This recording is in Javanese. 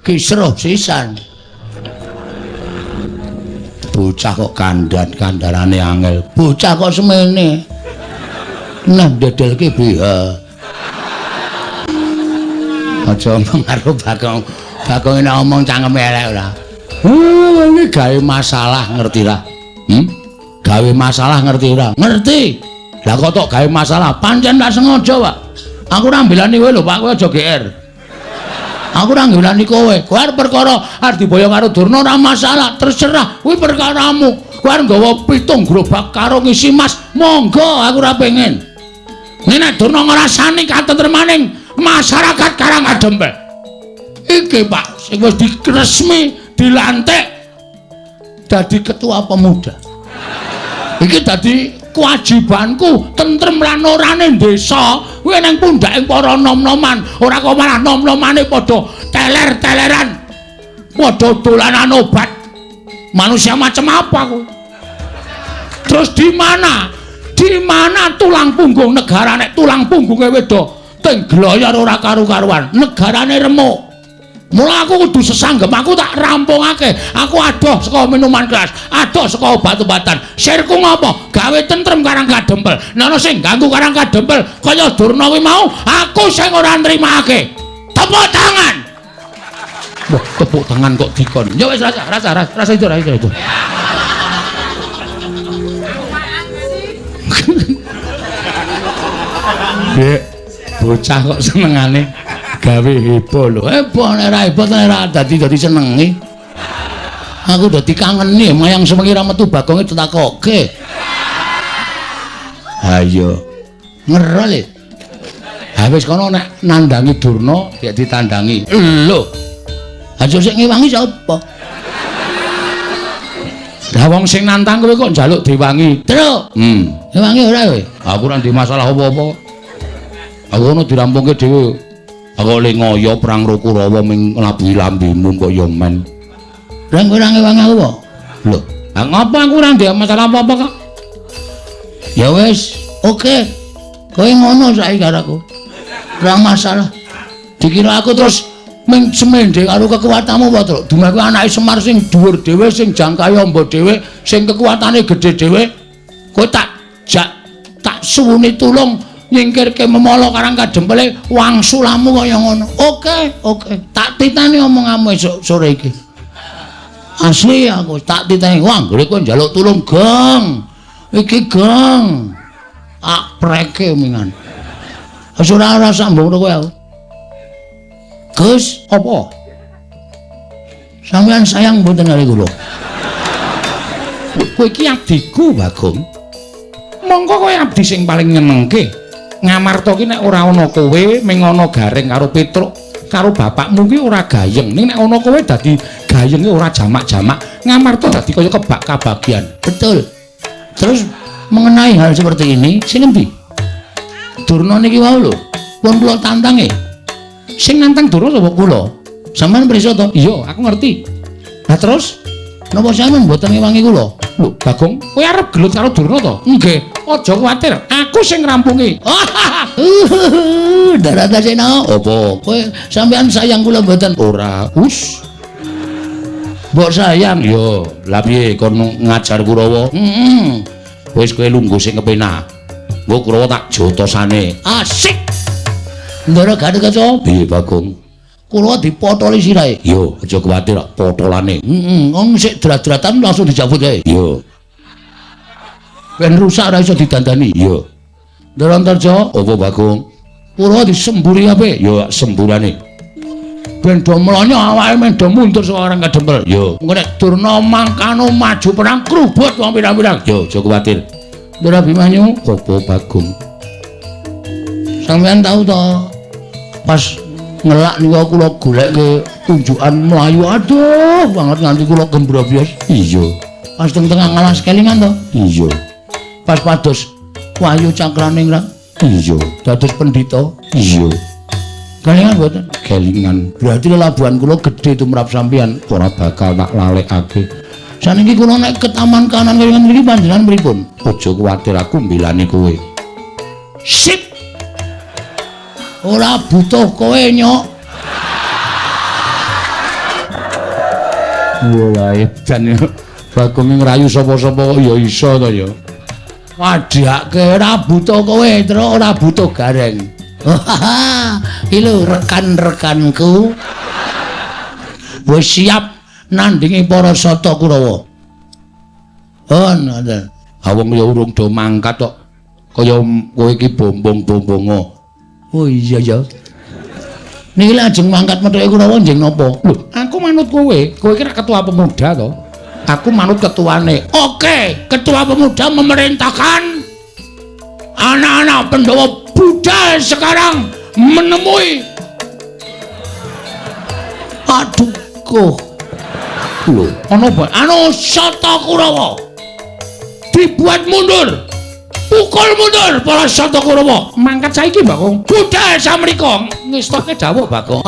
kisruh sisan. Bocah kok kandarane angel. Bocah kok semene. Nah dedelke BH. Aja omong karo Bagong. Bagong nek omong cangkeme elek ora. Iki gawe masalah ngerti ra? Gawe masalah ngerti ora? Ngerti. Lah kok tok gawe masalah, pancen tak sengaja, Pak. Aku ora mbelani kowe lho, Pak, kowe aja GR. Aku ora mbelani kowe. Kowe arep perkara arep diboyong karo Durna ora masalah, terserah. Kuwi perkaramu. Kowe arep nggawa 7 gerobak karo ngisi mas, monggo, aku ora pengen. Nek Durna ngrasani katentremaning masyarakat Karangadempel. Iki, Pak, sing wis diresmi dilantik dadi ketua pemuda. Iki dadi kewajibanku tentrem lan orane desa kuwi nang pundhake para nom-noman ora kok malah nom-nomane padha teler-teleran padha dolanan obat manusia macam apa kuwi terus di mana tulang punggung negara nek tulang punggunge wedo teng gloyor ora karu-karuan negarane remuk. Mula aku kudu sesanggem, aku tak rampungake. Aku adoh saka minuman keras, adoh saka obat-obatan. Sirku ngopo? Gawe tentrem Karangadempel. Nek ana sing ganggu Karangadempel kaya Durna kuwi mau, aku sing ora nrimake. Tepuk tangan. Wah, tepuk tangan kok dikon. Ya wis rasa itu. Dek, bocah kok senengane gawe heboh lho. Heboh nek ora heboh nek ora dadi senengi. Aku dadi kangeni mayang semengi ra metu Bagonge ditakokke. Ayo. Ngerol e. Ha wis kono nek nandangi Durna ya ditandangi. Lho. Aja sik ngewangi sapa? Lah wong sing nantang kowe kok njaluk diwangi. Truk. Ngewangi ora kowe? Aku ora ndek masalah apa-apa. Aku ono dirampungke dhewe. Aku le ngoyo perang Rukurawa ming nglabuhi lambimu kok ya men. Lah kowe ora ngewangi aku kok. Lho, lah ngapa aku ora ndek masalah apa-apa kok? Ya wis, oke. Kowe ngono saiki karo aku. Ora masalah. Dikira aku terus ming semendhe karo kekuwatanmu apa, Truk? Dumaku anake Semar sing dhuwur dhewe, sing jangkae amba dhewe, sing kekuwatane gedhe dhewe. Kowe tak suwuni tulung nyingkirke memala Karangadempele wangsulamu kaya ngono. Oke. Tak titani omonganmu esuk sore iki. Asli aku tak titani. Wah, anggere kowe njaluk tulung, Gong. Iki, Gong. Preke mingan. Wis ora sambung kowe aku. Gus, apa? Sampeyan sayang mboten kali kula. Kowe iki abdiku, Bagong. Monggo kowe abdi sing paling nyenengke. Ngamarta ki nek ora ana kowe ming ana Gareng karo Petruk karo bapakmu ki ora gayeng. Ning nek ana kowe dadi gayenge ora jamak-jamak. Ngamarta dadi kaya kebak kabagian. Betul. Terus mengenai hal seperti ini sing endi? Durna niki wau lho. Pun kula tantange. Sing nantang Durna sapa kula? Sampeyan prisa to? Iya, aku ngerti. Lah terus napa sampeyan mboten ngewangi kula? Lho, Bagong, kowe arep gelut karo Durna to? Nggih. Aja kuwatir, aku sing ngrampungi. Daradasena apa? Kowe sampeyan sayang kula mboten? Ora, us. Mbok sayang yo. Lah piye kon ngajar Kurawa? Wis kowe lungguh sing kepenak. Mbok Kurawa tak jotosane. Asik. Ndara Gathotkaca. Piye Bagong? Kula dipotoli sirahe. Yo, aja kuwatir potolane. Wong sik drat-dratan langsung dicabut ae. Yo. Ben rusak ora iso didandani. Iya. Ndara Antarja, apa Bagong? Kula disemburi apik? Ya semburane. Ben do mlonyo awake men do mundur saka Karangadempel. Ya. Engko nek Durna mangkano maju perang krubut wong pirang-pirang. Ya, aja kuwatir. Ndara Bimanyu, apa Bagong? Sampeyan tau to? Pas ngelak niku kula goleke unjukan mlayu aduh banget nganti kula gembrobyos. Iya. Pas teng-tengah ngalas kelingan to? Iya. Pas pados Wahyu Cakraning Rang. Iya. Dados pendhita. Iya. Kelingan mboten? Kelingan. Berarti lelabuhan kula gedhe tumrap sampeyan ora bakal tak lalekake. Saniki kula nek ke taman kanan kelingan mriki panjenengan pripun? Aja kuwatir aku mbelani kowe. Sip. Ora butuh kowe, Nyok. Wah, edan ya. Bagong ngrayu sapa-sapa kok ya iso to ya. Wadhake ora buta kowe, terus ora butuh gareng. Iki lho rekan-rekanku. Wis siap nandingi para Sata Kurawa. Oh, ngoten. Ha wong ya urung do mangkat kok. Kaya kowe iki bombong-bombongo. Oh iya ya. Niki lajeng mangkat methuke Kurawa njing napa? Lho, aku manut kowe. Kowe iki ketua pemuda to. Aku manut ketuane. Oke, ketua pemuda memerintahkan anak-anak Pandhawa budal sekarang menemui. Aduh, kok. Lho, ana apa? Anu Sata Kurawa. Dibuat mundur. Pukul mundur para Sata Kurawa. Mangkat saiki, Bagong. Budal samrika. Ngestoke dawuh, Bagong.